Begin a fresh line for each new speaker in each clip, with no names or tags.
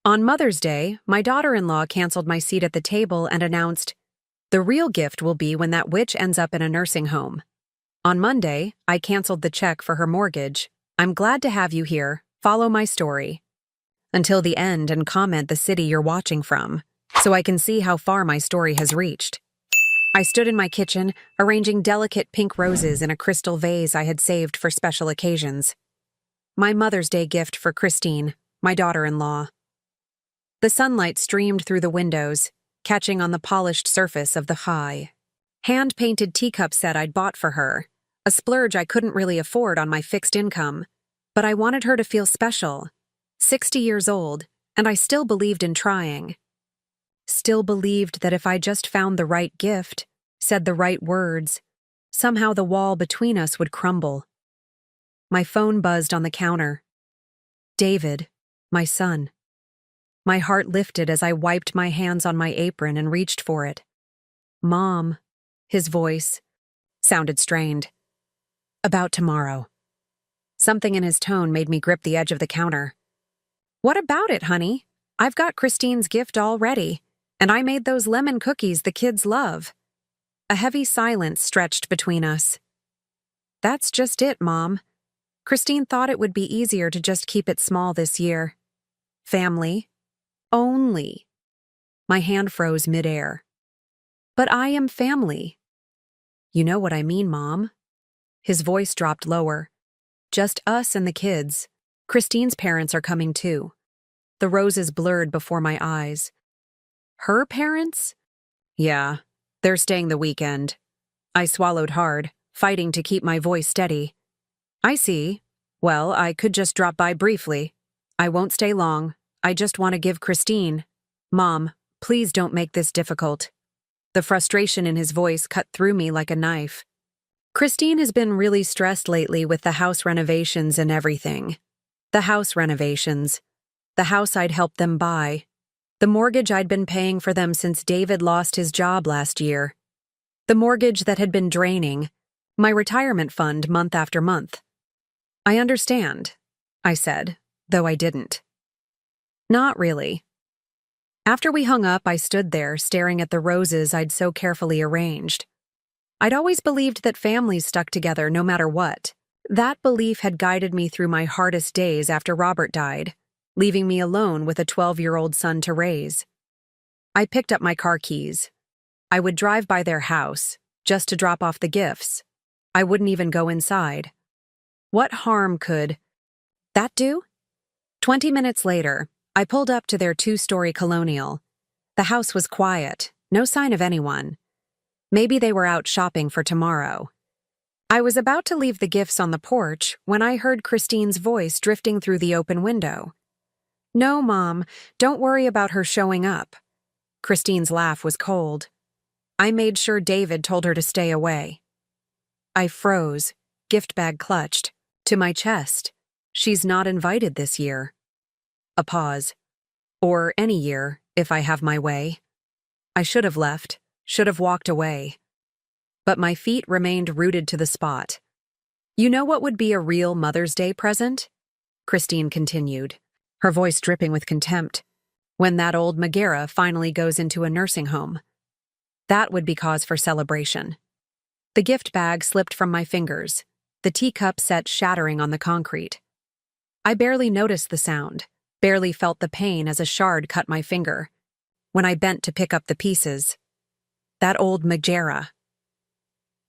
On Mother's Day, my daughter-in-law canceled my seat at the table and announced, "The real gift will be when that witch ends up in a nursing home." On Monday, I canceled the check for her mortgage. "I'm glad to have you here. Follow my story until the end and comment the city you're watching from, so I can see how far my story has reached." I stood in my kitchen, arranging delicate pink roses in a crystal vase I had saved for special occasions. My Mother's Day gift for Christine, my daughter-in-law. The sunlight streamed through the windows, catching on the polished surface of the high, hand-painted teacup set I'd bought for her, a splurge I couldn't really afford on my fixed income, but I wanted her to feel special. 60 years old, and I still believed in trying. Still believed that if I just found the right gift, said the right words, somehow the wall between us would crumble. My phone buzzed on the counter. David, my son. My heart lifted as I wiped my hands on my apron and reached for it. "Mom," his voice sounded strained. "About tomorrow." Something in his tone made me grip the edge of the counter. "What about it, honey? I've got Christine's gift all ready, and I made those lemon cookies the kids love." A heavy silence stretched between us. "That's just it, Mom. Christine thought it would be easier to just keep it small this year. Family. Only." My hand froze midair. "But I am family." "You know what I mean, Mom." His voice dropped lower. "Just us and the kids. Christine's parents are coming too." The roses blurred before my eyes. "Her parents?" "Yeah, they're staying the weekend." I swallowed hard, fighting to keep my voice steady. "I see. Well, I could just drop by briefly. I won't stay long. I just want to give Christine—" "Mom, please don't make this difficult." The frustration in his voice cut through me like a knife. "Christine has been really stressed lately with the house renovations and everything." The house renovations. The house I'd helped them buy. The mortgage I'd been paying for them since David lost his job last year. The mortgage that had been draining my retirement fund month after month. "I understand," I said, though I didn't. "Not really." After we hung up, I stood there, staring at the roses I'd so carefully arranged. I'd always believed that families stuck together no matter what. That belief had guided me through my hardest days after Robert died, leaving me alone with a 12-year-old son to raise. I picked up my car keys. I would drive by their house, just to drop off the gifts. I wouldn't even go inside. What harm could that do? 20 minutes later, I pulled up to their 2-story colonial. The house was quiet, no sign of anyone. Maybe they were out shopping for tomorrow. I was about to leave the gifts on the porch when I heard Christine's voice drifting through the open window. "No, Mom, don't worry about her showing up." Christine's laugh was cold. "I made sure David told her to stay away." I froze, gift bag clutched, to my chest. "She's not invited this year." A pause. "Or any year, if I have my way." I should have left, should have walked away. But my feet remained rooted to the spot. "You know what would be a real Mother's Day present?" Christine continued, her voice dripping with contempt. "When that old Megara finally goes into a nursing home. That would be cause for celebration." The gift bag slipped from my fingers, the teacup set shattering on the concrete. I barely noticed the sound, barely felt the pain as a shard cut my finger. When I bent to pick up the pieces, that old Megara.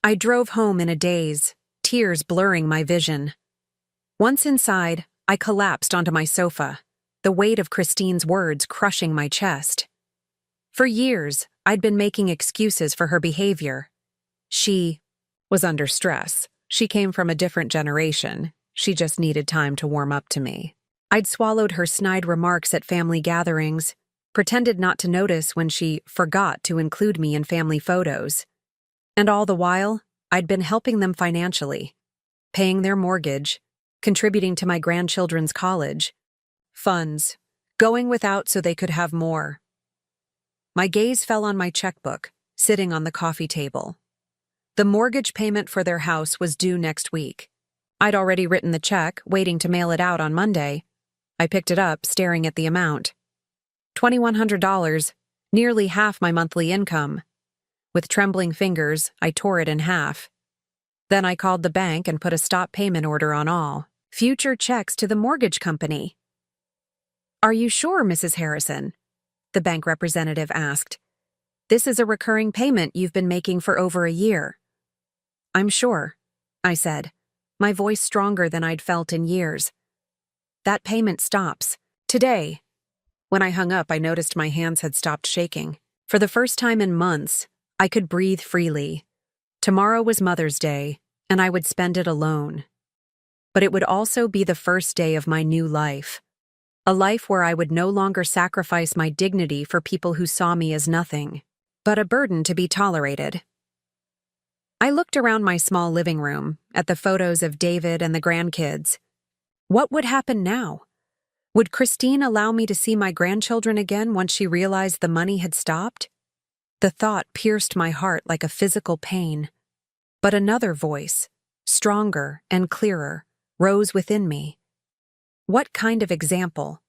I drove home in a daze, tears blurring my vision. Once inside, I collapsed onto my sofa, the weight of Christine's words crushing my chest. For years, I'd been making excuses for her behavior. She was under stress. She came from a different generation. She just needed time to warm up to me. I'd swallowed her snide remarks at family gatherings, pretended not to notice when she forgot to include me in family photos. And all the while, I'd been helping them financially, paying their mortgage, contributing to my grandchildren's college, funds, going without so they could have more. My gaze fell on my checkbook, sitting on the coffee table. The mortgage payment for their house was due next week. I'd already written the check, waiting to mail it out on Monday. I picked it up, staring at the amount. $2,100, nearly half my monthly income. With trembling fingers, I tore it in half. Then I called the bank and put a stop payment order on all future checks to the mortgage company. "Are you sure, Mrs. Harrison?" the bank representative asked. "This is a recurring payment you've been making for over a year." "I'm sure," I said, my voice stronger than I'd felt in years. "That payment stops today." When I hung up, I noticed my hands had stopped shaking. For the first time in months, I could breathe freely. Tomorrow was Mother's Day, and I would spend it alone. But it would also be the first day of my new life. A life where I would no longer sacrifice my dignity for people who saw me as nothing, but a burden to be tolerated. I looked around my small living room, at the photos of David and the grandkids. What would happen now? Would Christine allow me to see my grandchildren again once she realized the money had stopped? The thought pierced my heart like a physical pain. But another voice, stronger and clearer, rose within me. What kind of example?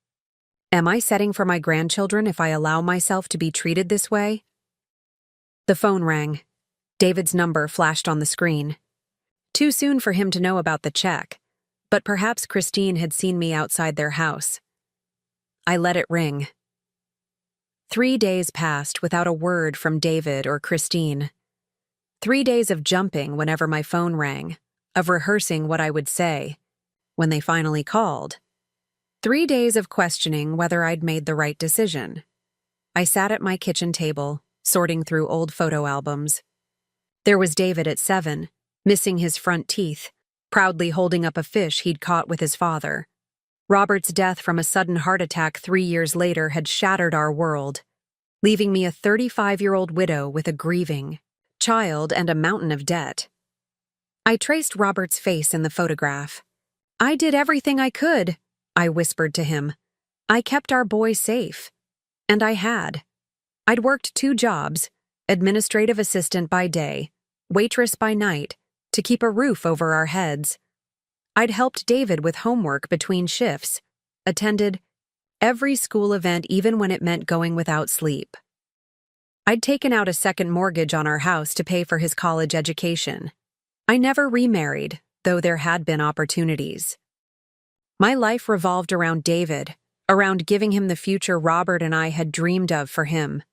Am I setting for my grandchildren if I allow myself to be treated this way? The phone rang. David's number flashed on the screen. Too soon for him to know about the check, but perhaps Christine had seen me outside their house. I let it ring. 3 days passed without a word from David or Christine. 3 days of jumping whenever my phone rang, of rehearsing what I would say when they finally called. 3 days of questioning whether I'd made the right decision. I sat at my kitchen table, sorting through old photo albums. There was David at 7, missing his front teeth, proudly holding up a fish he'd caught with his father. Robert's death from a sudden heart attack 3 years later had shattered our world, leaving me a 35-year-old widow with a grieving child and a mountain of debt. I traced Robert's face in the photograph. "I did everything I could," I whispered to him. "I kept our boy safe." And I had. I'd worked 2 jobs, administrative assistant by day, waitress by night, to keep a roof over our heads. I'd helped David with homework between shifts, attended every school event even when it meant going without sleep. I'd taken out a second mortgage on our house to pay for his college education. I never remarried, though there had been opportunities. My life revolved around David, around giving him the future Robert and I had dreamed of for him.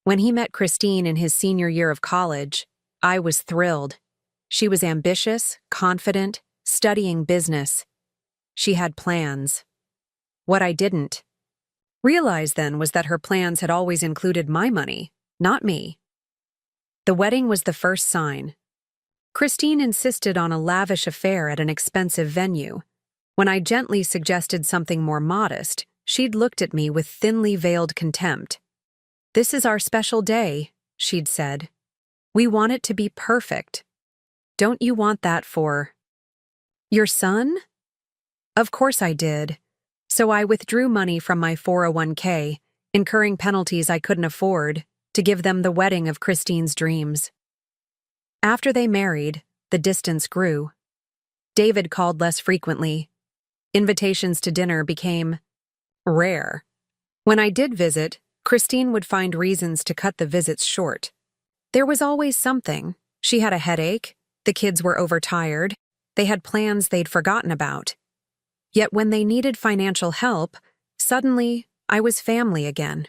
When he met Christine in his senior year of college, I was thrilled. She was ambitious, confident, studying business. She had plans. What I didn't realize then was that her plans had always included my money, not me. The wedding was the first sign. Christine insisted on a lavish affair at an expensive venue. When I gently suggested something more modest, she'd looked at me with thinly veiled contempt. "This is our special day," she'd said. "We want it to be perfect. Don't you want that for your son?" Of course I did. So I withdrew money from my 401k, incurring penalties I couldn't afford, to give them the wedding of Christine's dreams. After they married, the distance grew. David called less frequently. Invitations to dinner became rare. When I did visit, Christine would find reasons to cut the visits short. There was always something. She had a headache, the kids were overtired, they had plans they'd forgotten about. Yet when they needed financial help, suddenly I was family again.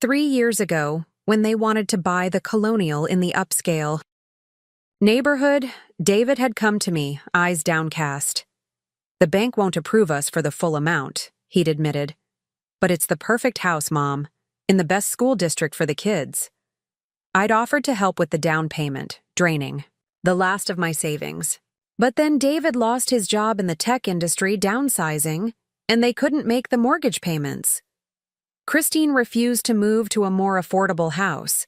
3 years ago, when they wanted to buy the Colonial in the upscale neighborhood, David had come to me, eyes downcast. "The bank won't approve us for the full amount," he'd admitted. "But it's the perfect house, Mom, in the best school district for the kids." I'd offered to help with the down payment, draining the last of my savings. But then David lost his job in the tech industry, downsizing, and they couldn't make the mortgage payments. Christine refused to move to a more affordable house.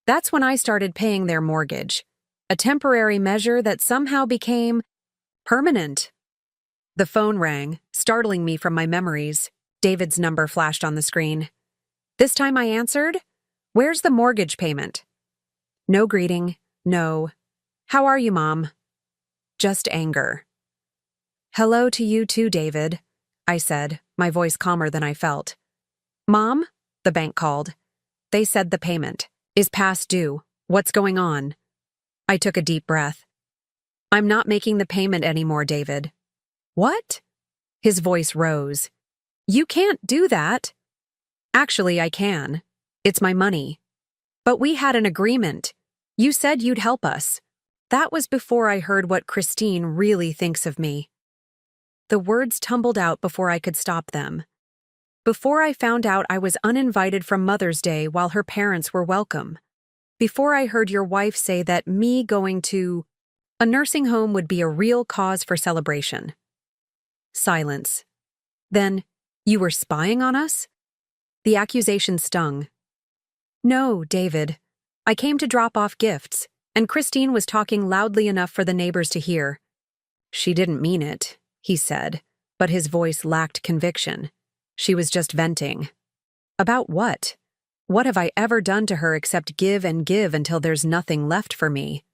That's when I started paying their mortgage, a temporary measure that somehow became permanent. The phone rang, startling me from my memories. David's number flashed on the screen. This time I answered, "Where's the mortgage payment?" No greeting, no. "How are you, Mom?" Just anger. "Hello to you too, David. I said, my voice calmer than I felt. Mom? The bank called. They said the payment is past due. What's going on? I took a deep breath. I'm not making the payment anymore, David. What? His voice rose. You can't do that. Actually, I can. It's my money. But we had an agreement. You said you'd help us. That was before I heard what Christine really thinks of me. The words tumbled out before I could stop them. Before I found out I was uninvited from Mother's Day while her parents were welcome. Before I heard your wife say that me going to a nursing home would be a real cause for celebration. Silence. Then, you were spying on us? The accusation stung. No, David. I came to drop off gifts, and Christine was talking loudly enough for the neighbors to hear. She didn't mean it, he said, but his voice lacked conviction. She was just venting. About what? What have I ever done to her except give and give until there's nothing left for me?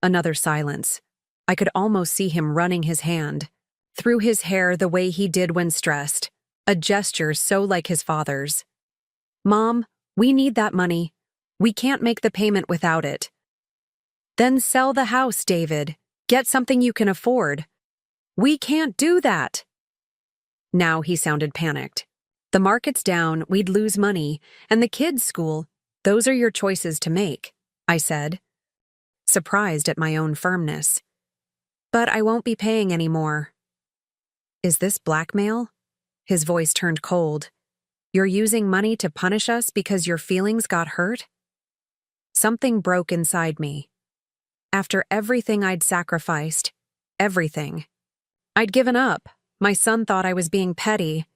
Another silence. I could almost see him running his hand through his hair the way he did when stressed, a gesture so like his father's. Mom, we need that money. We can't make the payment without it. Then sell the house, David. Get something you can afford. We can't do that. Now he sounded panicked. The market's down, we'd lose money, and the kids' school, those are your choices to make, I said, surprised at my own firmness. But I won't be paying anymore. Is this blackmail? His voice turned cold. You're using money to punish us because your feelings got hurt? Something broke inside me. After everything I'd sacrificed, everything. I'd given up. My son thought I was being petty.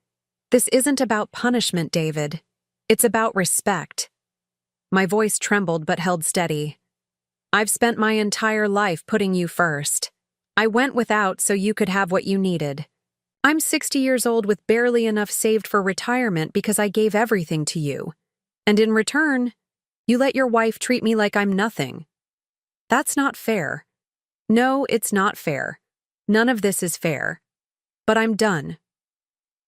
This isn't about punishment, David. It's about respect. My voice trembled but held steady. I've spent my entire life putting you first. I went without so you could have what you needed. I'm 60 years old with barely enough saved for retirement because I gave everything to you. And in return, you let your wife treat me like I'm nothing. That's not fair. No, it's not fair. None of this is fair. But I'm done.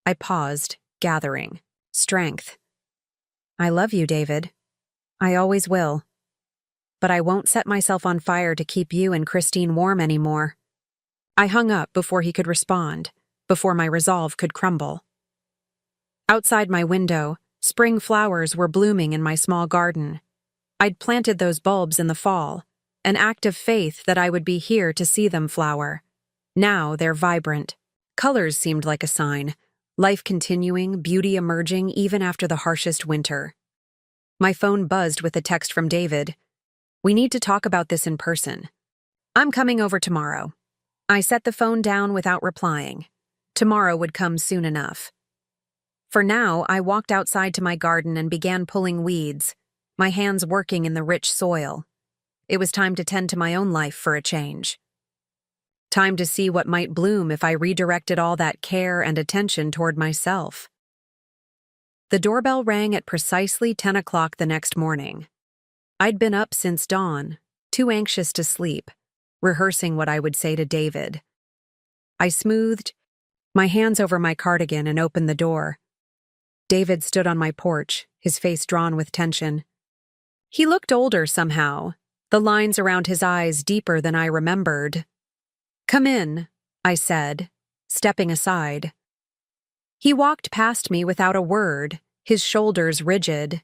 I paused, gathering strength. I love you, David. I always will. But I won't set myself on fire to keep you and Christine warm anymore. I hung up before he could respond, before my resolve could crumble. Outside my window, spring flowers were blooming in my small garden. I'd planted those bulbs in the fall, an act of faith that I would be here to see them flower. Now they're vibrant. Colors seemed like a sign, life continuing, beauty emerging even after the harshest winter. My phone buzzed with a text from David. We need to talk about this in person. I'm coming over tomorrow. I set the phone down without replying. Tomorrow would come soon enough. For now, I walked outside to my garden and began pulling weeds, my hands working in the rich soil. It was time to tend to my own life for a change. Time to see what might bloom if I redirected all that care and attention toward myself. The doorbell rang at precisely 10 o'clock the next morning. I'd been up since dawn, too anxious to sleep, rehearsing what I would say to David. I smoothed my hands over my cardigan and opened the door. David stood on my porch, his face drawn with tension. He looked older somehow, the lines around his eyes deeper than I remembered. Come in, I said, stepping aside. He walked past me without a word, his shoulders rigid.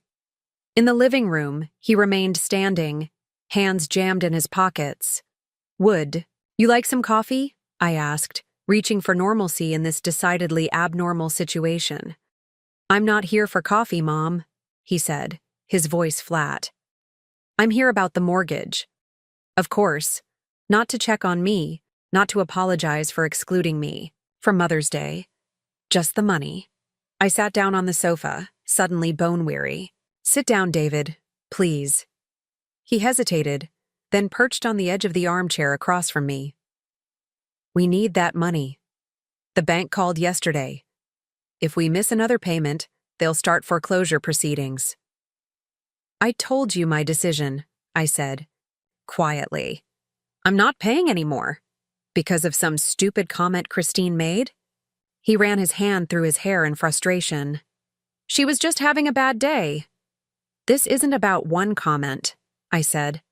In the living room, he remained standing, hands jammed in his pockets. Would you like some coffee? I asked, reaching for normalcy in this decidedly abnormal situation. I'm not here for coffee, Mom, he said, his voice flat. I'm here about the mortgage. Of course, not to check on me, not to apologize for excluding me from Mother's Day. Just the money. I sat down on the sofa, suddenly bone-weary. Sit down, David, please. He hesitated, then perched on the edge of the armchair across from me. We need that money. The bank called yesterday. If we miss another payment, they'll start foreclosure proceedings. I told you my decision, I said, quietly. I'm not paying anymore. Because of some stupid comment Christine made? He ran his hand through his hair in frustration. She was just having a bad day. This isn't about one comment, I said.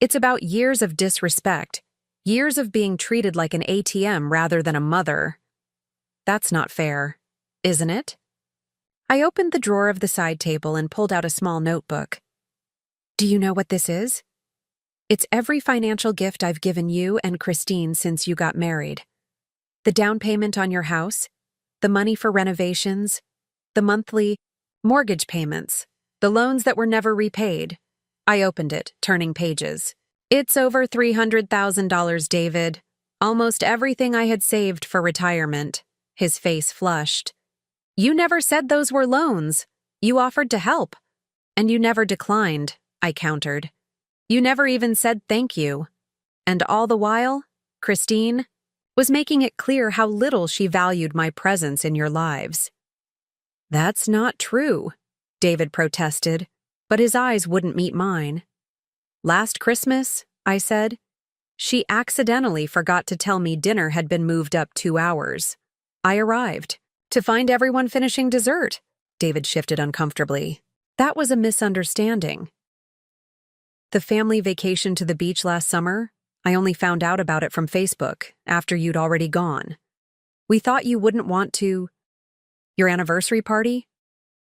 It's about years of disrespect, years of being treated like an ATM rather than a mother. That's not fair, isn't it? I opened the drawer of the side table and pulled out a small notebook. Do you know what this is? It's every financial gift I've given you and Christine since you got married. The down payment on your house, the money for renovations, the monthly mortgage payments, the loans that were never repaid. I opened it, turning pages. It's over $300,000, David. Almost everything I had saved for retirement. His face flushed. You never said those were loans. You offered to help. And you never declined, I countered. You never even said thank you. And all the while, Christine was making it clear how little she valued my presence in your lives. That's not true, David protested, but his eyes wouldn't meet mine. Last Christmas, I said, she accidentally forgot to tell me dinner had been moved up 2 hours. I arrived to find everyone finishing dessert. David shifted uncomfortably. That was a misunderstanding. The family vacation to the beach last summer, I only found out about it from Facebook after you'd already gone. We thought you wouldn't want to. Your anniversary party?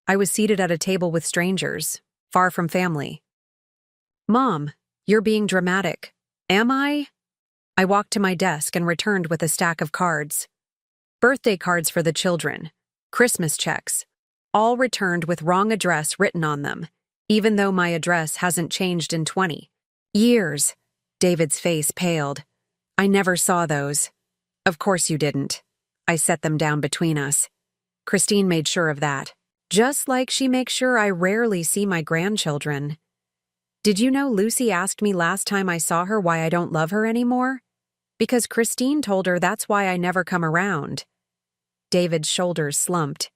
I was seated at a table with strangers, far from family. Mom, you're being dramatic. Am I? I walked to my desk and returned with a stack of cards. Birthday cards for the children, Christmas checks, all returned with wrong address written on them, even though my address hasn't changed in 20 years. David's face paled. I never saw those. Of course you didn't. I set them down between us. Christine made sure of that. Just like she makes sure I rarely see my grandchildren. Did you know Lucy asked me last time I saw her why I don't love her anymore? Because Christine told her that's why I never come around. David's shoulders slumped.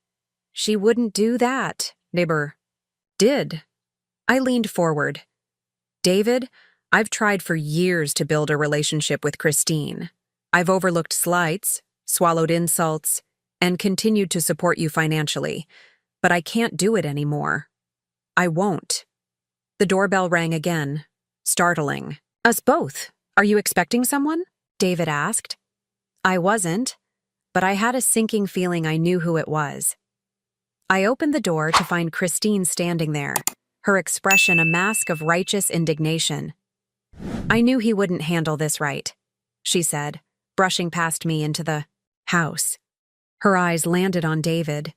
She wouldn't do that, neighbor. Did. I leaned forward. David, I've tried for years to build a relationship with Christine. I've overlooked slights, swallowed insults, and continued to support you financially, but I can't do it anymore. I won't. The doorbell rang again, startling. Us both. Are you expecting someone? David asked. I wasn't, but I had a sinking feeling I knew who it was. I opened the door to find Christine standing there, her expression a mask of righteous indignation. I knew he wouldn't handle this right, she said, brushing past me into the house. Her eyes landed on David.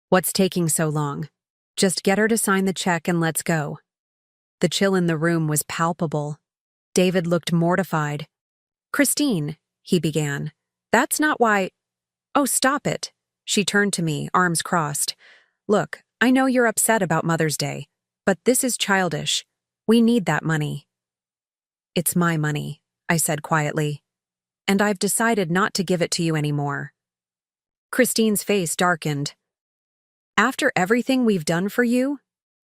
What's taking so long? Just get her to sign the check and let's go. The chill in the room was palpable. David looked mortified. Christine, he began. That's not why. Oh, stop it. She turned to me, arms crossed. Look, I know you're upset about Mother's Day, but this is childish. We need that money. It's my money, I said quietly, and I've decided not to give it to you anymore. Christine's face darkened. After everything we've done for you?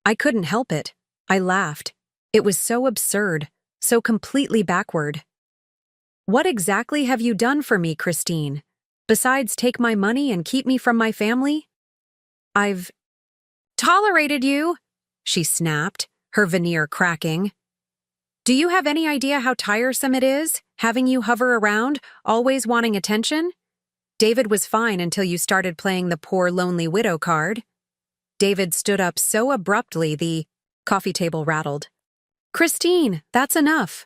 I couldn't help it. I laughed. It was so absurd, so completely backward. What exactly have you done for me, Christine? Besides take my money and keep me from my family? I've tolerated you, she snapped, her veneer cracking. Do you have any idea how tiresome it is, having you hover around, always wanting attention? David was fine until you started playing the poor lonely widow card. David stood up so abruptly the coffee table rattled. Christine, that's enough.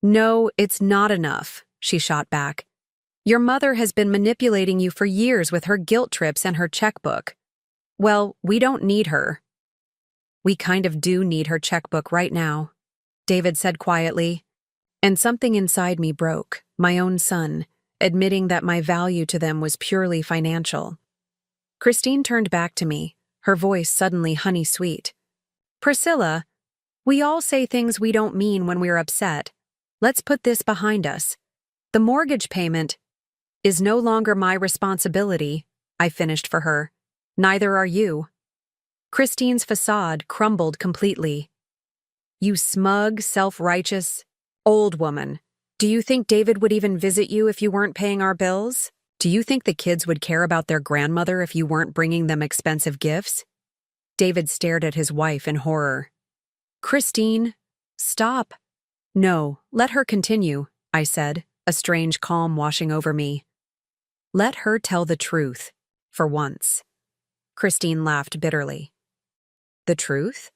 No, it's not enough, she shot back. Your mother has been manipulating you for years with her guilt trips and her checkbook. Well, we don't need her. We kind of do need her checkbook right now, David said quietly, and something inside me broke, my own son, admitting that my value to them was purely financial. Christine turned back to me, her voice suddenly honey-sweet. Priscilla, we all say things we don't mean when we're upset. Let's put this behind us. The mortgage payment is no longer my responsibility, I finished for her. Neither are you. Christine's facade crumbled completely. You smug, self-righteous, old woman. Do you think David would even visit you if you weren't paying our bills? Do you think the kids would care about their grandmother if you weren't bringing them expensive gifts? David stared at his wife in horror. Christine, stop. No, let her continue, I said, a strange calm washing over me. Let her tell the truth, for once. Christine laughed bitterly. The truth?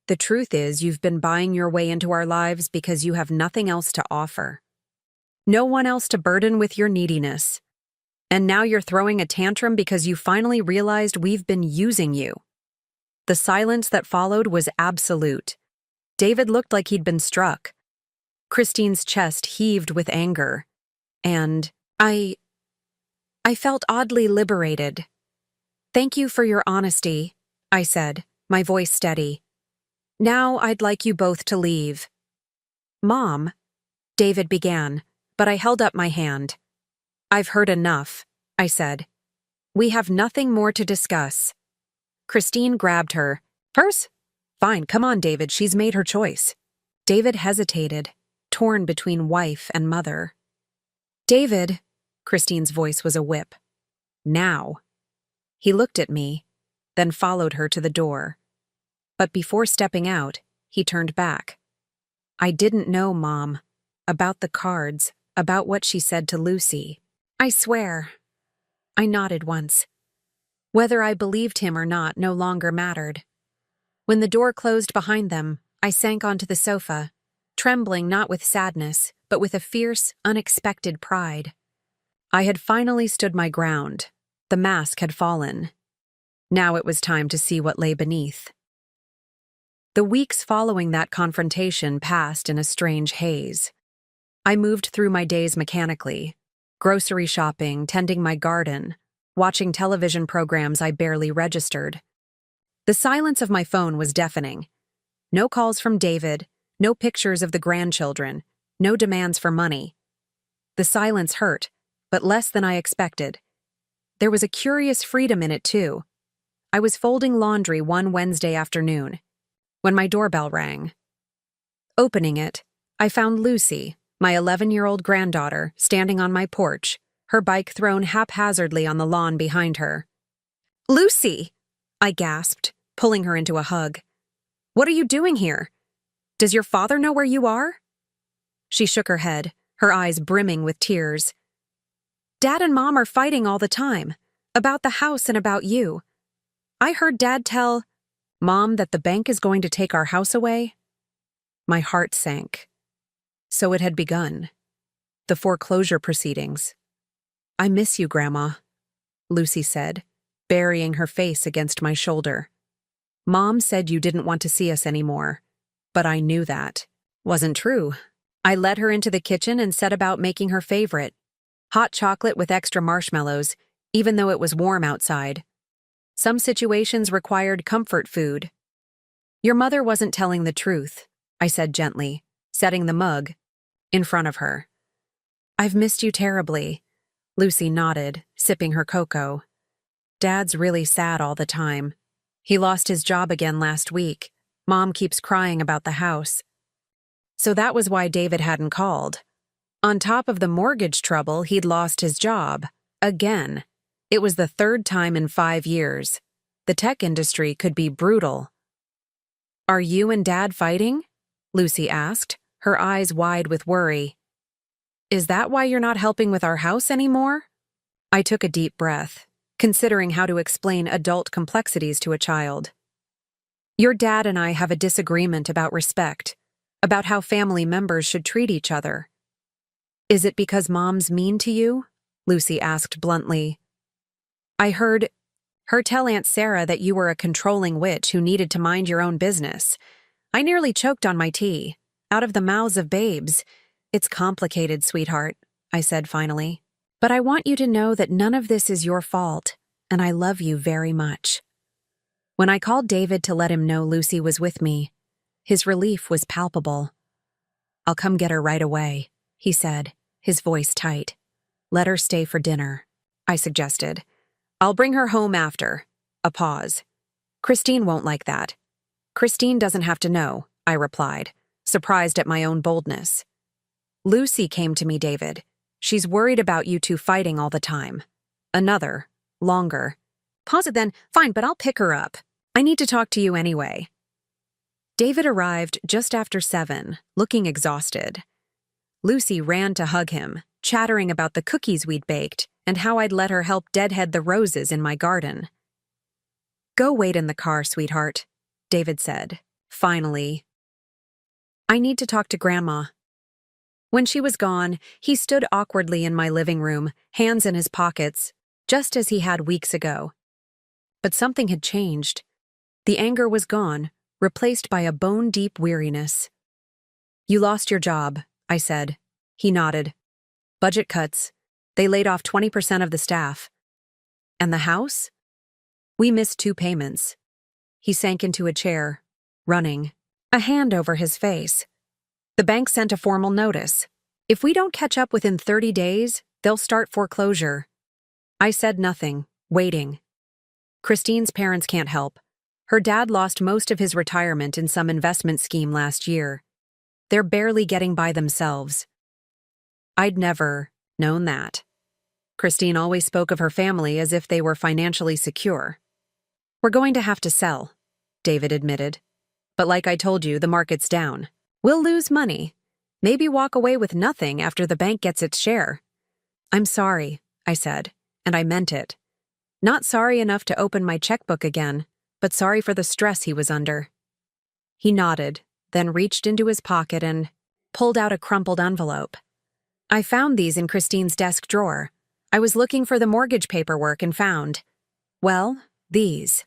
The truth is you've been buying your way into our lives because you have nothing else to offer. No one else to burden with your neediness. And now you're throwing a tantrum because you finally realized we've been using you. The silence that followed was absolute. David looked like he'd been struck. Christine's chest heaved with anger. And I felt oddly liberated. Thank you for your honesty, I said, my voice steady. Now I'd like you both to leave. Mom, David began, but I held up my hand. I've heard enough, I said. We have nothing more to discuss. Christine grabbed her. Hers? Fine, come on, David, she's made her choice. David hesitated, torn between wife and mother. David, Christine's voice was a whip. Now. He looked at me, then followed her to the door. But before stepping out, he turned back. I didn't know, Mom. About the cards, about what she said to Lucy. I swear. I nodded once. Whether I believed him or not no longer mattered. When the door closed behind them, I sank onto the sofa, trembling not with sadness, but with a fierce, unexpected pride. I had finally stood my ground. The mask had fallen. Now it was time to see what lay beneath. The weeks following that confrontation passed in a strange haze. I moved through my days mechanically, grocery shopping, tending my garden, watching television programs I barely registered. The silence of my phone was deafening. No calls from David, no pictures of the grandchildren, no demands for money. The silence hurt, but less than I expected. There was a curious freedom in it, too. I was folding laundry one Wednesday afternoon, when my doorbell rang. Opening it, I found Lucy, my 11-year-old granddaughter, standing on my porch, her bike thrown haphazardly on the lawn behind her. Lucy! I gasped, pulling her into a hug. What are you doing here? Does your father know where you are? She shook her head, her eyes brimming with tears. Dad and Mom are fighting all the time, about the house and about you. I heard Dad tell Mom that the bank is going to take our house away. My heart sank. So it had begun. The foreclosure proceedings. I miss you, Grandma, Lucy said, burying her face against my shoulder. Mom said you didn't want to see us anymore, but I knew that wasn't true. I led her into the kitchen and set about making her favorite, hot chocolate with extra marshmallows, even though it was warm outside. Some situations required comfort food. Your mother wasn't telling the truth, I said gently, setting the mug in front of her. I've missed you terribly, Lucy nodded, sipping her cocoa. Dad's really sad all the time. He lost his job again last week. Mom keeps crying about the house. So that was why David hadn't called. On top of the mortgage trouble, he'd lost his job. Again. It was the third time in 5 years. The tech industry could be brutal. Are you and Dad fighting? Lucy asked, her eyes wide with worry. Is that why you're not helping with our house anymore? I took a deep breath, considering how to explain adult complexities to a child. Your dad and I have a disagreement about respect, about how family members should treat each other. Is it because Mom's mean to you? Lucy asked bluntly. I heard her tell Aunt Sarah that you were a controlling witch who needed to mind your own business. I nearly choked on my tea, out of the mouths of babes. It's complicated, sweetheart, I said finally. But I want you to know that none of this is your fault, and I love you very much. When I called David to let him know Lucy was with me, his relief was palpable. I'll come get her right away, he said, his voice tight. Let her stay for dinner, I suggested. I'll bring her home after. A pause. Christine won't like that. Christine doesn't have to know, I replied, surprised at my own boldness. Lucy came to me, David. She's worried about you two fighting all the time. Another, longer. Pause it then. Fine, but I'll pick her up. I need to talk to you anyway. David arrived just after 7, looking exhausted. Lucy ran to hug him, chattering about the cookies we'd baked and how I'd let her help deadhead the roses in my garden. Go wait in the car, sweetheart, David said, finally. I need to talk to Grandma. When she was gone, he stood awkwardly in my living room, hands in his pockets, just as he had weeks ago. But something had changed. The anger was gone, replaced by a bone-deep weariness. You lost your job, I said. He nodded. Budget cuts. They laid off 20% of the staff. And the house? We missed 2 payments. He sank into a chair, running, a hand over his face. The bank sent a formal notice. If we don't catch up within 30 days, they'll start foreclosure. I said nothing, waiting. Christine's parents can't help. Her dad lost most of his retirement in some investment scheme last year. They're barely getting by themselves. I'd never known that. Christine always spoke of her family as if they were financially secure. We're going to have to sell, David admitted. But like I told you, the market's down. We'll lose money. Maybe walk away with nothing after the bank gets its share. I'm sorry, I said, and I meant it. Not sorry enough to open my checkbook again, but sorry for the stress he was under. He nodded, then reached into his pocket and pulled out a crumpled envelope. I found these in Christine's desk drawer. I was looking for the mortgage paperwork and found, well, these.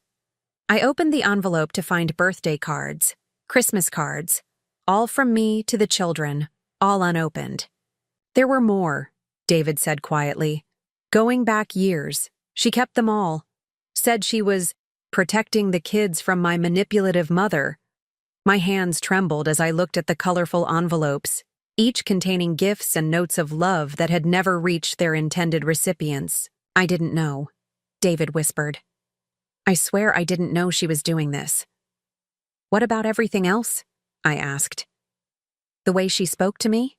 I opened the envelope to find birthday cards, Christmas cards, all from me to the children, all unopened. There were more, David said quietly. Going back years, she kept them all. Said she was protecting the kids from my manipulative mother. My hands trembled as I looked at the colorful envelopes, each containing gifts and notes of love that had never reached their intended recipients. I didn't know, David whispered. I swear I didn't know she was doing this. What about everything else? I asked. The way she spoke to me?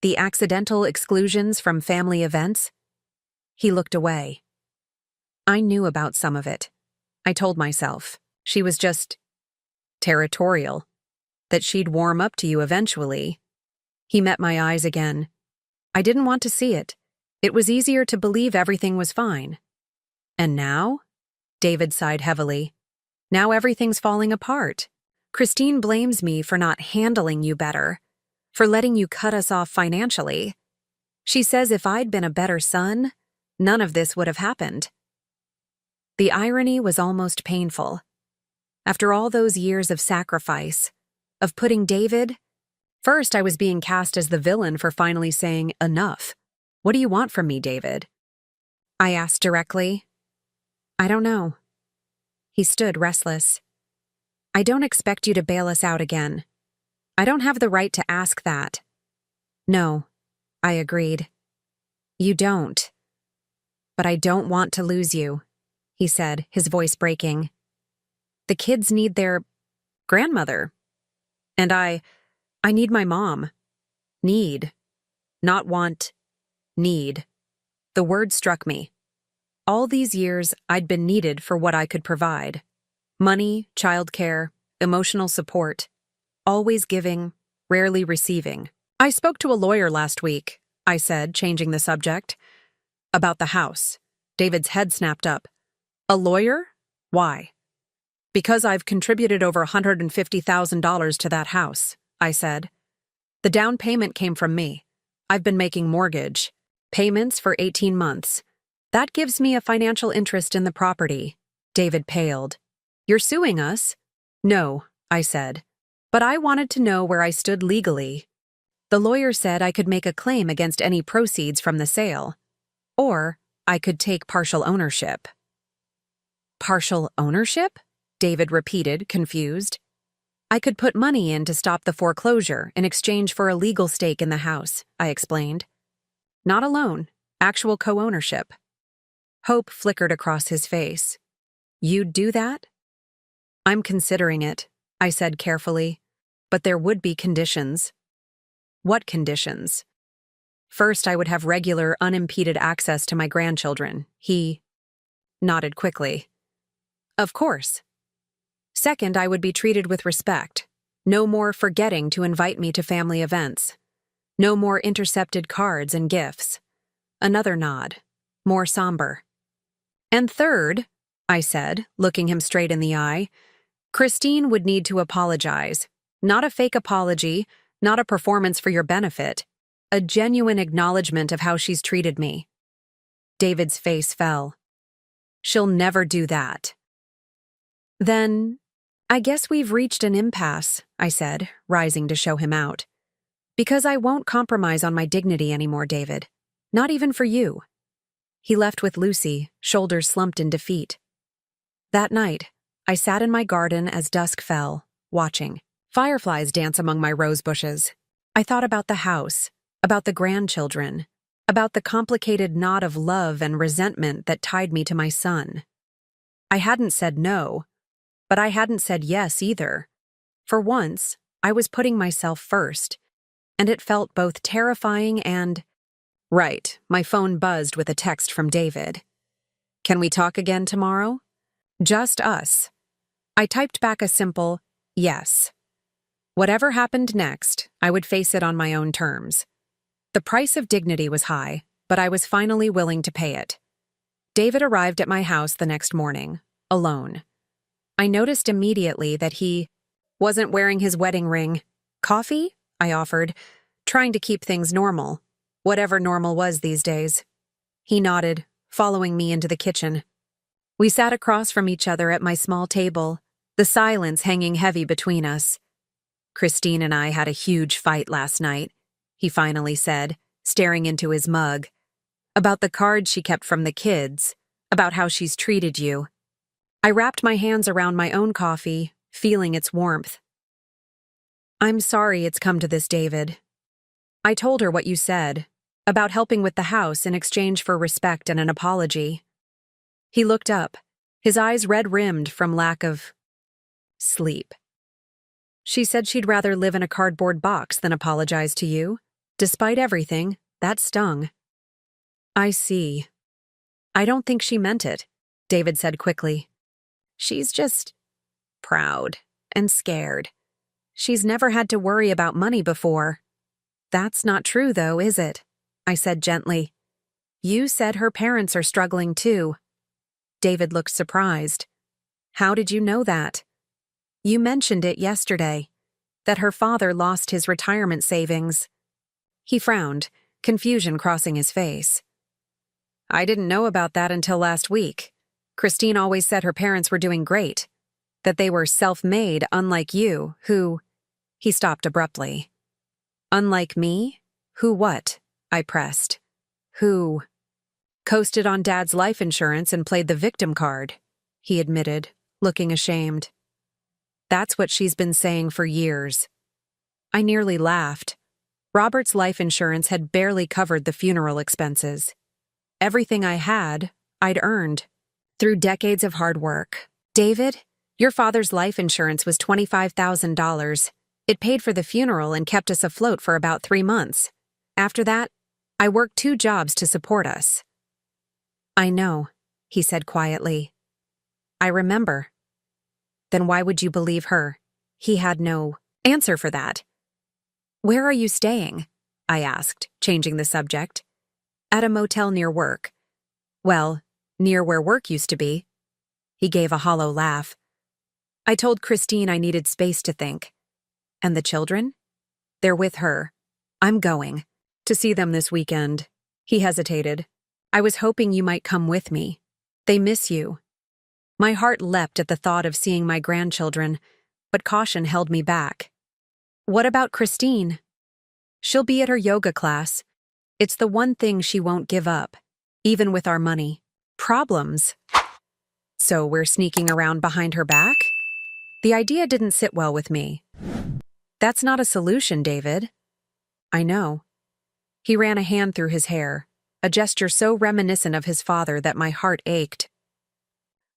The accidental exclusions from family events? He looked away. I knew about some of it. I told myself she was just territorial, that she'd warm up to you eventually. He met my eyes again. I didn't want to see it. It was easier to believe everything was fine. And now? David sighed heavily. Now everything's falling apart. Christine blames me for not handling you better, for letting you cut us off financially. She says if I'd been a better son, none of this would have happened. The irony was almost painful. After all those years of sacrifice, of putting David, first I was being cast as the villain for finally saying, enough. What do you want from me, David? I asked directly. I don't know. He stood restless. I don't expect you to bail us out again. I don't have the right to ask that. No, I agreed. You don't. But I don't want to lose you, he said, his voice breaking. The kids need their grandmother. And I need my mom. Need. Not want. Need. The word struck me. All these years, I'd been needed for what I could provide. Money, childcare, emotional support. Always giving, rarely receiving. I spoke to a lawyer last week, I said, changing the subject. About the house. David's head snapped up. A lawyer? Why? Because I've contributed over $150,000 to that house, I said. The down payment came from me. I've been making mortgage payments for 18 months. That gives me a financial interest in the property. David paled. You're suing us? No, I said. But I wanted to know where I stood legally. The lawyer said I could make a claim against any proceeds from the sale. Or I could take partial ownership. Partial ownership? David repeated, confused. I could put money in to stop the foreclosure in exchange for a legal stake in the house, I explained. Not a loan, actual co-ownership. Hope flickered across his face. You'd do that? I'm considering it, I said carefully, but there would be conditions. What conditions? First, I would have regular, unimpeded access to my grandchildren. He nodded quickly. Of course. Second, I would be treated with respect. No more forgetting to invite me to family events. No more intercepted cards and gifts. Another nod, more somber. And third, I said, looking him straight in the eye, Christine would need to apologize. Not a fake apology, not a performance for your benefit. A genuine acknowledgement of how she's treated me. David's face fell. She'll never do that. Then, I guess we've reached an impasse, I said, rising to show him out. Because I won't compromise on my dignity anymore, David. Not even for you. He left with Lucy, shoulders slumped in defeat. That night, I sat in my garden as dusk fell, watching. Fireflies dance among my rose bushes. I thought about the house, about the grandchildren, about the complicated knot of love and resentment that tied me to my son. I hadn't said no, but I hadn't said yes either. For once, I was putting myself first, and it felt both terrifying and… Right, my phone buzzed with a text from David. Can we talk again tomorrow? Just us. I typed back a simple yes. Whatever happened next, I would face it on my own terms. The price of dignity was high, but I was finally willing to pay it. David arrived at my house the next morning, alone. I noticed immediately that he wasn't wearing his wedding ring. Coffee? I offered, trying to keep things normal, whatever normal was these days. He nodded, following me into the kitchen. We sat across from each other at my small table, the silence hanging heavy between us. Christine and I had a huge fight last night, he finally said, staring into his mug. About the cards she kept from the kids, about how she's treated you. I wrapped my hands around my own coffee, feeling its warmth. I'm sorry it's come to this, David. I told her what you said, about helping with the house in exchange for respect and an apology. He looked up, his eyes red-rimmed from lack of sleep. She said she'd rather live in a cardboard box than apologize to you. Despite everything, that stung. I see. I don't think she meant it, David said quickly. She's just proud and scared. She's never had to worry about money before. That's not true, though, is it? I said gently. You said her parents are struggling, too. David looked surprised. How did you know that? You mentioned it yesterday, that her father lost his retirement savings. He frowned, confusion crossing his face. I didn't know about that until last week. Christine always said her parents were doing great, that they were self-made, unlike you, who… He stopped abruptly. Unlike me? Who what? I pressed. Who… Coasted on Dad's life insurance and played the victim card, he admitted, looking ashamed. That's what she's been saying for years. I nearly laughed. Robert's life insurance had barely covered the funeral expenses. Everything I had, I'd earned. Through decades of hard work. David, your father's life insurance was $25,000. It paid for the funeral and kept us afloat for about 3 months. After that, I worked 2 jobs to support us. I know, he said quietly. I remember. Then why would you believe her? He had no answer for that. Where are you staying? I asked, changing the subject. At a motel near work. Well, near where work used to be. He gave a hollow laugh. I told Christine I needed space to think. And the children? They're with her. I'm going. To see them this weekend. He hesitated. I was hoping you might come with me. They miss you. My heart leapt at the thought of seeing my grandchildren, but caution held me back. What about Christine? She'll be at her yoga class. It's the one thing she won't give up, even with our money. Problems. So we're sneaking around behind her back? The idea didn't sit well with me. That's not a solution, David. I know. He ran a hand through his hair, a gesture so reminiscent of his father that my heart ached.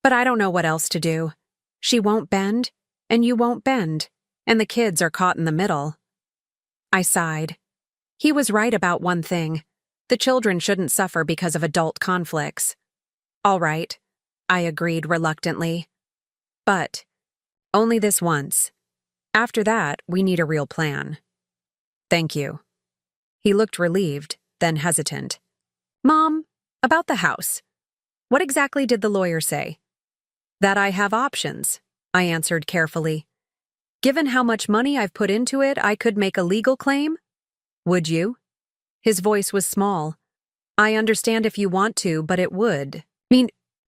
But I don't know what else to do. She won't bend, and you won't bend, and the kids are caught in the middle. I sighed. He was right about one thing. The children shouldn't suffer because of adult conflicts. All right, I agreed reluctantly. But only this once. After that, we need a real plan. Thank you. He looked relieved, then hesitant. Mom, about the house. What exactly did the lawyer say? That I have options, I answered carefully. Given how much money I've put into it, I could make a legal claim? Would you? His voice was small. I understand if you want to, but it would.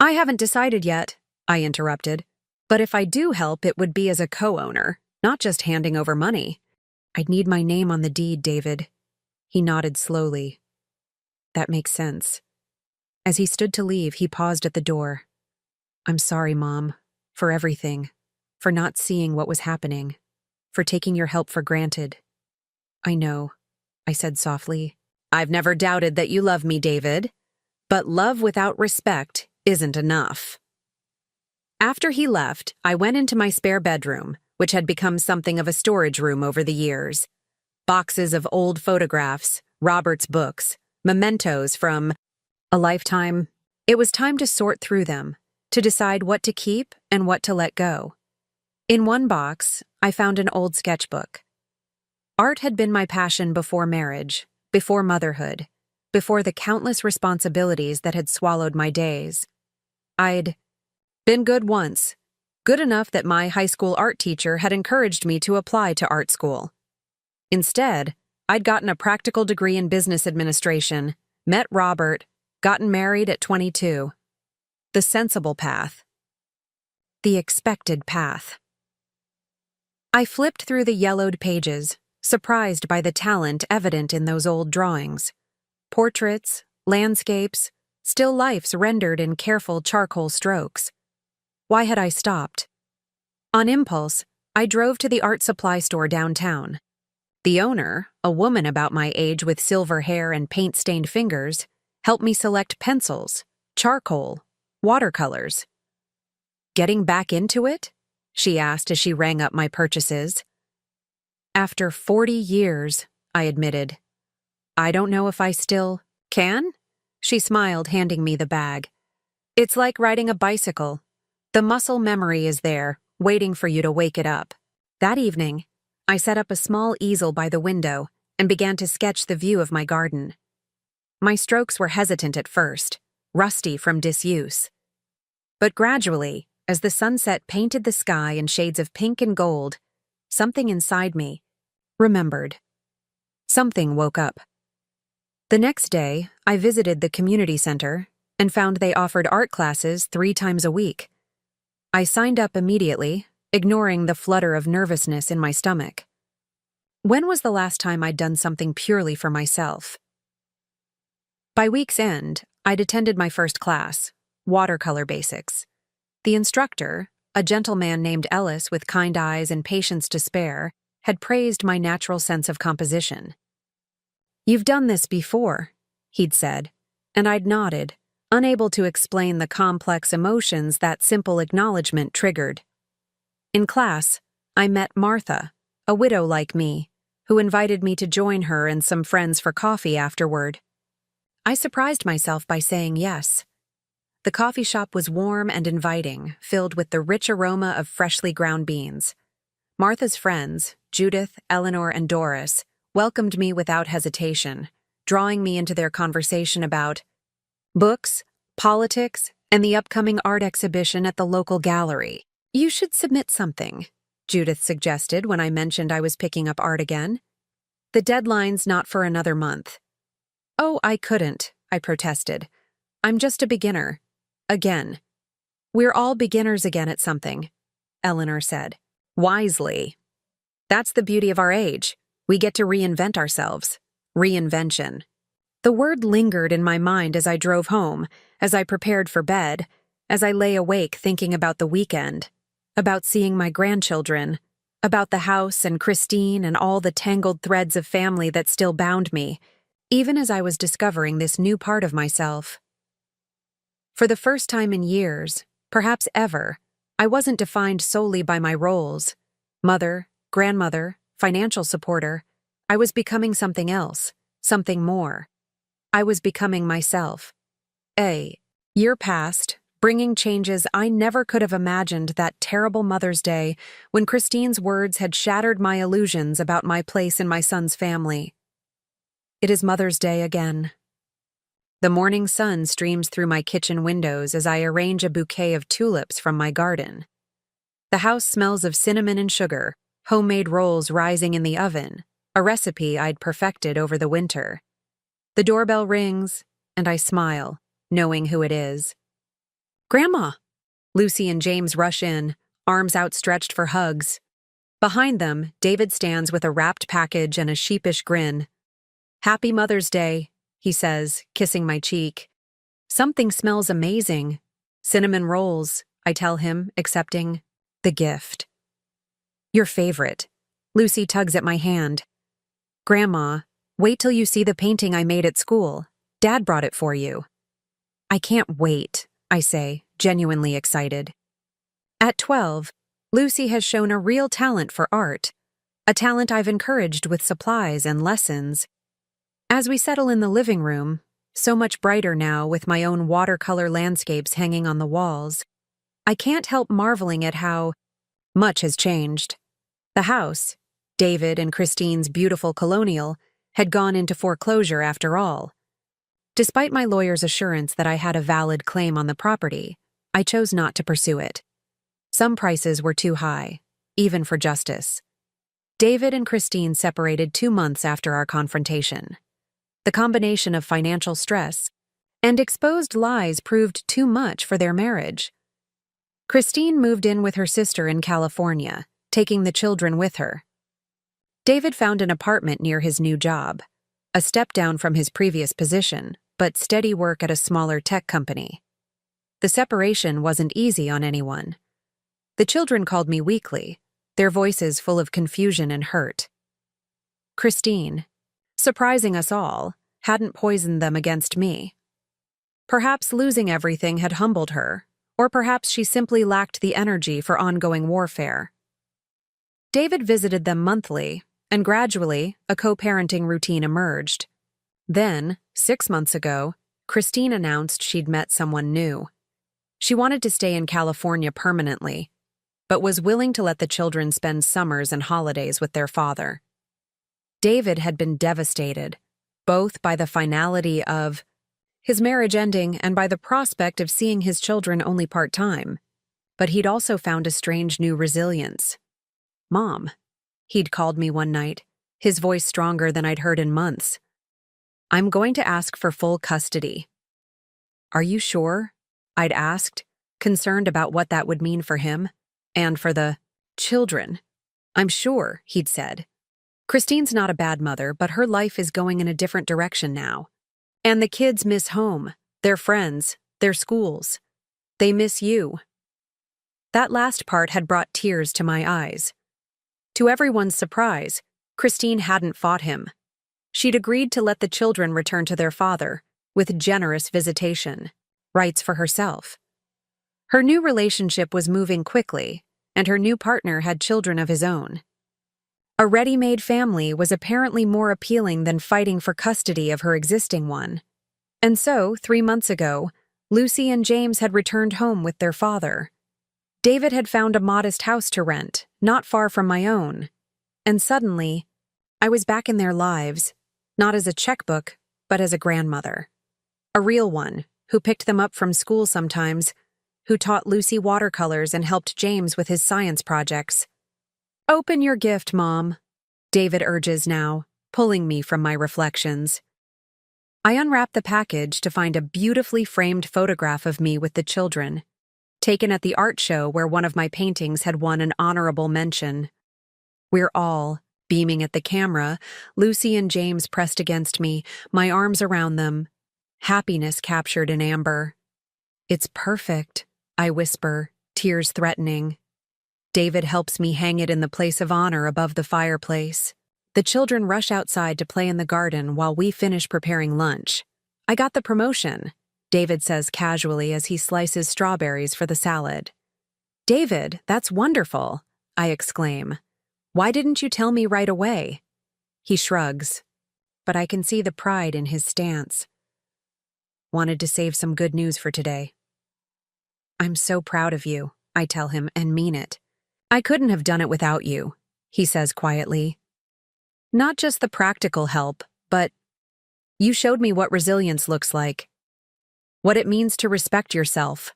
I haven't decided yet, I interrupted. But if I do help, it would be as a co-owner, not just handing over money. I'd need my name on the deed, David. He nodded slowly. That makes sense. As he stood to leave, he paused at the door. I'm sorry, Mom, for everything, for not seeing what was happening, for taking your help for granted. I know, I said softly. I've never doubted that you love me, David. But love without respect isn't enough. After he left, I went into my spare bedroom, which had become something of a storage room over the years. Boxes of old photographs, Robert's books, mementos from a lifetime. It was time to sort through them, to decide what to keep and what to let go. In one box, I found an old sketchbook. Art had been my passion before marriage, before motherhood, before the countless responsibilities that had swallowed my days. I'd been good once, good enough that my high school art teacher had encouraged me to apply to art school. Instead, I'd gotten a practical degree in business administration, met Robert, gotten married at 22. The sensible path. The expected path. I flipped through the yellowed pages, surprised by the talent evident in those old drawings. Portraits, landscapes, still lifes rendered in careful charcoal strokes. Why had I stopped? On impulse, I drove to the art supply store downtown. The owner, a woman about my age with silver hair and paint-stained fingers, helped me select pencils, charcoal, watercolors. Getting back into it? She asked as she rang up my purchases. After 40 years, I admitted. I don't know if I still can? She smiled, handing me the bag. It's like riding a bicycle. The muscle memory is there, waiting for you to wake it up. That evening, I set up a small easel by the window and began to sketch the view of my garden. My strokes were hesitant at first, rusty from disuse. But gradually, as the sunset painted the sky in shades of pink and gold, something inside me remembered. Something woke up. The next day, I visited the community center and found they offered art classes 3 times a week. I signed up immediately, ignoring the flutter of nervousness in my stomach. When was the last time I'd done something purely for myself? By week's end, I'd attended my first class, watercolor basics. The instructor, a gentleman named Ellis with kind eyes and patience to spare, had praised my natural sense of composition. You've done this before, he'd said, and I'd nodded, unable to explain the complex emotions that simple acknowledgement triggered. In class, I met Martha, a widow like me, who invited me to join her and some friends for coffee afterward. I surprised myself by saying yes. The coffee shop was warm and inviting, filled with the rich aroma of freshly ground beans. Martha's friends, Judith, Eleanor, and Doris, welcomed me without hesitation, drawing me into their conversation about books, politics, and the upcoming art exhibition at the local gallery. You should submit something, Judith suggested when I mentioned I was picking up art again. The deadline's not for another month. Oh, I couldn't, I protested. I'm just a beginner. Again. We're all beginners again at something, Eleanor said. Wisely. That's the beauty of our age. We get to reinvent ourselves. Reinvention. The word lingered in my mind as I drove home, as I prepared for bed, as I lay awake thinking about the weekend, about seeing my grandchildren, about the house and Christine and all the tangled threads of family that still bound me, even as I was discovering this new part of myself. For the first time in years, perhaps ever, I wasn't defined solely by my roles. Mother, grandmother, financial supporter. I was becoming something else, something more. I was becoming myself. A year passed, bringing changes I never could have imagined that terrible Mother's Day when Christine's words had shattered my illusions about my place in my son's family. It is Mother's Day again. The morning sun streams through my kitchen windows as I arrange a bouquet of tulips from my garden. The house smells of cinnamon and sugar, homemade rolls rising in the oven, a recipe I'd perfected over the winter. The doorbell rings, and I smile, knowing who it is. Grandma! Lucy and James rush in, arms outstretched for hugs. Behind them, David stands with a wrapped package and a sheepish grin. Happy Mother's Day, he says, kissing my cheek. Something smells amazing. Cinnamon rolls, I tell him, accepting the gift. Your favorite. Lucy tugs at my hand. Grandma, wait till you see the painting I made at school. Dad brought it for you. I can't wait, I say, genuinely excited. At 12, Lucy has shown a real talent for art, a talent I've encouraged with supplies and lessons. As we settle in the living room, so much brighter now with my own watercolor landscapes hanging on the walls, I can't help marveling at how much has changed. The house, David and Christine's beautiful colonial, had gone into foreclosure after all. Despite my lawyer's assurance that I had a valid claim on the property, I chose not to pursue it. Some prices were too high, even for justice. David and Christine separated 2 months after our confrontation. The combination of financial stress and exposed lies proved too much for their marriage. Christine moved in with her sister in California, taking the children with her. David found an apartment near his new job, a step down from his previous position, but steady work at a smaller tech company. The separation wasn't easy on anyone. The children called me weekly, their voices full of confusion and hurt. Christine, surprising us all, hadn't poisoned them against me. Perhaps losing everything had humbled her, or perhaps she simply lacked the energy for ongoing warfare. David visited them monthly, and gradually, a co-parenting routine emerged. Then, 6 months ago, Christine announced she'd met someone new. She wanted to stay in California permanently, but was willing to let the children spend summers and holidays with their father. David had been devastated, both by the finality of his marriage ending and by the prospect of seeing his children only part-time. But he'd also found a strange new resilience. Mom, he'd called me one night, his voice stronger than I'd heard in months. I'm going to ask for full custody. Are you sure? I'd asked, concerned about what that would mean for him and for the children. I'm sure, he'd said. Christine's not a bad mother, but her life is going in a different direction now. And the kids miss home, their friends, their schools. They miss you. That last part had brought tears to my eyes. To everyone's surprise, Christine hadn't fought him. She'd agreed to let the children return to their father, with generous visitation, rights for herself. Her new relationship was moving quickly, and her new partner had children of his own. A ready-made family was apparently more appealing than fighting for custody of her existing one. And so, 3 months ago, Lucy and James had returned home with their father. David had found a modest house to rent, not far from my own. And suddenly, I was back in their lives, not as a checkbook, but as a grandmother. A real one, who picked them up from school sometimes, who taught Lucy watercolors and helped James with his science projects. Open your gift, Mom, David urges now, pulling me from my reflections. I unwrap the package to find a beautifully framed photograph of me with the children, taken at the art show where one of my paintings had won an honorable mention. We're all, beaming at the camera, Lucy and James pressed against me, my arms around them, happiness captured in amber. It's perfect, I whisper, tears threatening. David helps me hang it in the place of honor above the fireplace. The children rush outside to play in the garden while we finish preparing lunch. I got the promotion, David says casually as he slices strawberries for the salad. David, that's wonderful, I exclaim. Why didn't you tell me right away? He shrugs. but I can see the pride in his stance. Wanted to save some good news for today. I'm so proud of you, I tell him, and mean it. I couldn't have done it without you, he says quietly. Not just the practical help, but you showed me what resilience looks like, what it means to respect yourself.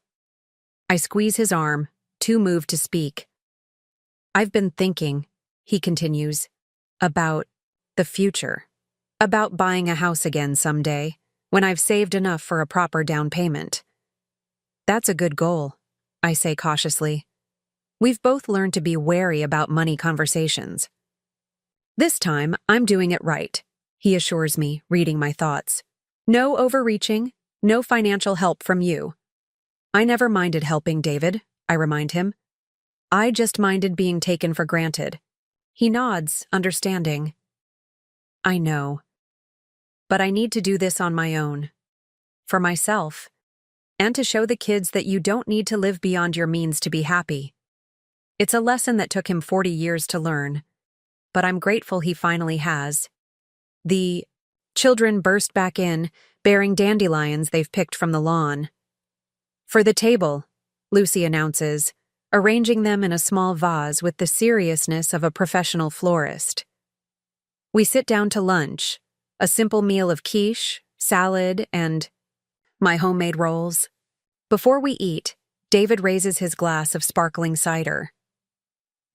I squeeze his arm, too moved to speak. I've been thinking, he continues, about the future, about buying a house again someday, when I've saved enough for a proper down payment. That's a good goal, I say cautiously. We've both learned to be wary about money conversations. This time, I'm doing it right, he assures me, reading my thoughts. No overreaching, no financial help from you. I never minded helping David, I remind him. I just minded being taken for granted. He nods, understanding. I know. But I need to do this on my own. For myself. And to show the kids that you don't need to live beyond your means to be happy. It's a lesson that took him 40 years to learn. But I'm grateful he finally has. The children burst back in, bearing dandelions they've picked from the lawn. For the table, Lucy announces, arranging them in a small vase with the seriousness of a professional florist. We sit down to lunch, a simple meal of quiche, salad, and my homemade rolls. Before we eat, David raises his glass of sparkling cider.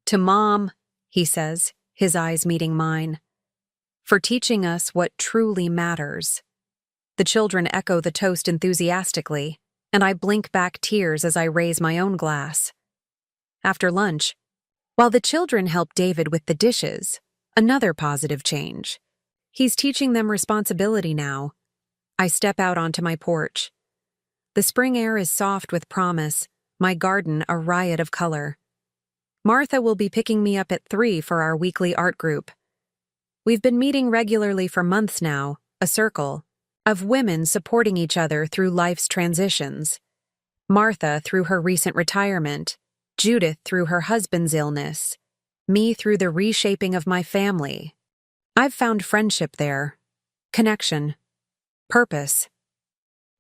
To Mom, he says, his eyes meeting mine, for teaching us what truly matters. The children echo the toast enthusiastically, and I blink back tears as I raise my own glass. After lunch, while the children help David with the dishes, another positive change. He's teaching them responsibility now. I step out onto my porch. The spring air is soft with promise, my garden a riot of color. Martha will be picking me up at 3 for our weekly art group. We've been meeting regularly for months now, a circle of women supporting each other through life's transitions. Martha through her recent retirement, Judith through her husband's illness, me through the reshaping of my family. I've found friendship there, connection, purpose.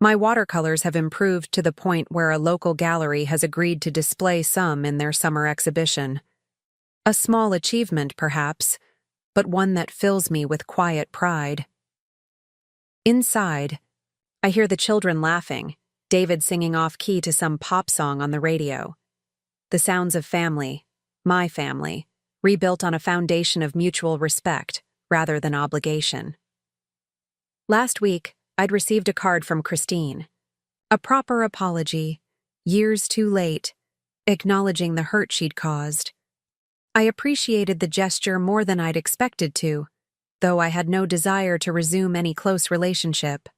My watercolors have improved to the point where a local gallery has agreed to display some in their summer exhibition. A small achievement, perhaps, but one that fills me with quiet pride. Inside, I hear the children laughing, David singing off-key to some pop song on the radio. The sounds of family, my family, rebuilt on a foundation of mutual respect rather than obligation. Last week, I'd received a card from Christine. A proper apology, years too late, acknowledging the hurt she'd caused. I appreciated the gesture more than I'd expected to, though I had no desire to resume any close relationship.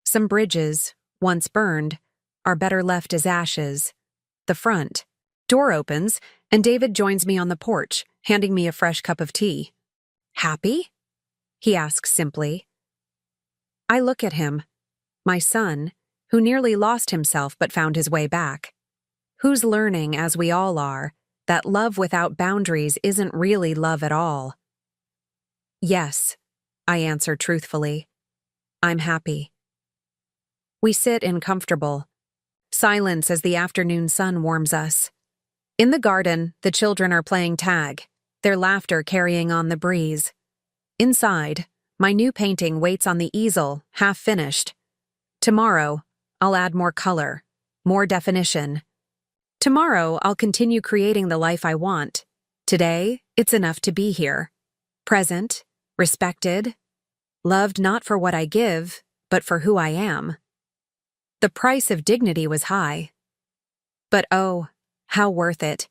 Some bridges, once burned, are better left as ashes. The front door opens, and David joins me on the porch, handing me a fresh cup of tea. Happy? He asks simply. I look at him, my son, who nearly lost himself but found his way back. Who's learning, as we all are, that love without boundaries isn't really love at all. Yes, I answer truthfully. I'm happy. We sit in comfortable silence as the afternoon sun warms us. In the garden, the children are playing tag, their laughter carrying on the breeze. Inside, my new painting waits on the easel, half finished. Tomorrow, I'll add more color, more definition. Tomorrow, I'll continue creating the life I want. Today, it's enough to be here. Present, respected, loved not for what I give, but for who I am. The price of dignity was high. But oh, how worth it.